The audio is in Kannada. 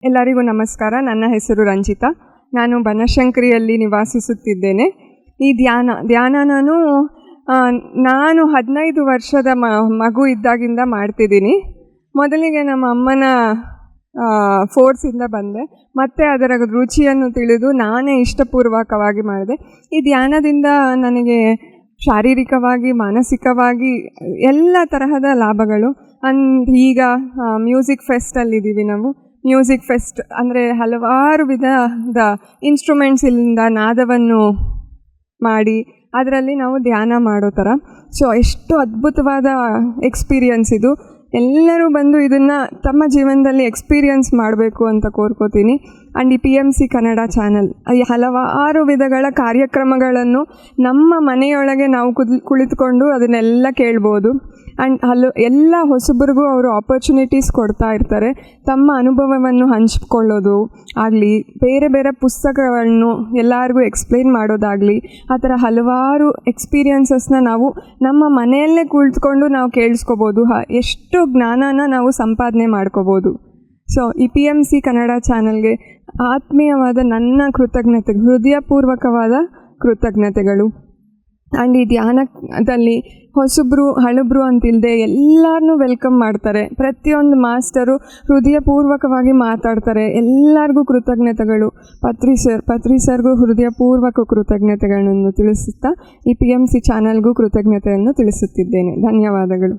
ಎಲ್ಲರಿಗೂ ನಮಸ್ಕಾರ. ನನ್ನ ಹೆಸರು ರಂಜಿತಾ. ನಾನು ಬನಶಂಕರಿಯಲ್ಲಿ ನಿವಾಸಿಸುತ್ತಿದ್ದೇನೆ. ಈ ಧ್ಯಾನ ನಾನು 15 ವರ್ಷದ ಮಗು ಇದ್ದಾಗಿಂದ ಮಾಡ್ತಿದ್ದೀನಿ. ಮೊದಲಿಗೆ ನಮ್ಮ ಅಮ್ಮನ ಫೋರ್ಸಿಂದ ಬಂದೆ, ಮತ್ತು ಅದರ ರುಚಿಯನ್ನು ತಿಳಿದು ನಾನೇ ಇಷ್ಟಪೂರ್ವಕವಾಗಿ ಮಾಡಿದೆ. ಈ ಧ್ಯಾನದಿಂದ ನನಗೆ ಶಾರೀರಿಕವಾಗಿ, ಮಾನಸಿಕವಾಗಿ ಎಲ್ಲ ತರಹದ ಲಾಭಗಳು. ಈಗ ಮ್ಯೂಸಿಕ್ ಫೆಸ್ಟಲ್ಲಿದ್ದೀವಿ ನಾವು. ಮ್ಯೂಸಿಕ್ ಫೆಸ್ಟ್ ಅಂದರೆ ಹಲವಾರು ವಿಧದ ಇನ್ಸ್ಟ್ರೂಮೆಂಟ್ಸಿಂದ ನಾದವನ್ನು ಮಾಡಿ ಅದರಲ್ಲಿ ನಾವು ಧ್ಯಾನ ಮಾಡೋ ಥರ. ಸೊ ಎಷ್ಟು ಅದ್ಭುತವಾದ ಎಕ್ಸ್ಪೀರಿಯನ್ಸ್ ಇದು. ಎಲ್ಲರೂ ಬಂದು ಇದನ್ನು ತಮ್ಮ ಜೀವನದಲ್ಲಿ ಎಕ್ಸ್ಪೀರಿಯನ್ಸ್ ಮಾಡಬೇಕು ಅಂತ ಕೋರ್ಕೋತೀನಿ. ಆ್ಯಂಡ್ ಈ PMC ಕನ್ನಡ ಚಾನಲ್ ಹಲವಾರು ವಿಧಗಳ ಕಾರ್ಯಕ್ರಮಗಳನ್ನು ನಮ್ಮ ಮನೆಯೊಳಗೆ ನಾವು ಕುಳಿತುಕೊಂಡು ಅದನ್ನೆಲ್ಲ ಕೇಳ್ಬೋದು. ಆ್ಯಂಡ್ ಎಲ್ಲ ಹೊಸಬರಿಗೂ ಅವರು ಆಪರ್ಚುನಿಟೀಸ್ ಕೊಡ್ತಾ ಇರ್ತಾರೆ. ತಮ್ಮ ಅನುಭವವನ್ನು ಹಂಚಿಕೊಳ್ಳೋದು ಆಗಲಿ, ಬೇರೆ ಬೇರೆ ಪುಸ್ತಕಗಳನ್ನು ಎಲ್ಲರಿಗೂ ಎಕ್ಸ್ಪ್ಲೇನ್ ಮಾಡೋದಾಗಲಿ, ಆ ಥರ ಹಲವಾರು ಎಕ್ಸ್ಪೀರಿಯನ್ಸಸ್ನ ನಾವು ನಮ್ಮ ಮನೆಯಲ್ಲೇ ಕುಳಿತುಕೊಂಡು ನಾವು ಕೇಳಿಸ್ಕೋಬೋದು. ಎಷ್ಟು ಜ್ಞಾನನ ನಾವು ಸಂಪಾದನೆ ಮಾಡ್ಕೋಬೋದು. ಸೊ ಈ PMC ಕನ್ನಡ ಚಾನಲ್ಗೆ ಆತ್ಮೀಯವಾದ ನನ್ನ ಹೃದಯಪೂರ್ವಕವಾದ ಕೃತಜ್ಞತೆಗಳು. ಆ್ಯಂಡ್ ಈ ಧ್ಯಾನದಲ್ಲಿ ಹೊಸಬ್ರು ಹಳಬ್ರು ಅಂತಿಲ್ಲದೆ ಎಲ್ಲರನ್ನೂ ವೆಲ್ಕಮ್ ಮಾಡ್ತಾರೆ. ಪ್ರತಿಯೊಂದು ಮಾಸ್ಟರು ಹೃದಯಪೂರ್ವಕವಾಗಿ ಮಾತಾಡ್ತಾರೆ. ಎಲ್ಲರಿಗೂ ಕೃತಜ್ಞತೆಗಳು. ಪತ್ರಿ ಸರ್ಗೂ ಹೃದಯಪೂರ್ವಕ ಕೃತಜ್ಞತೆಗಳನ್ನು ತಿಳಿಸುತ್ತಾ ಈ PMC ಚಾನಲ್ಗೂ ಕೃತಜ್ಞತೆಯನ್ನು ತಿಳಿಸುತ್ತಿದ್ದೇನೆ. ಧನ್ಯವಾದಗಳು.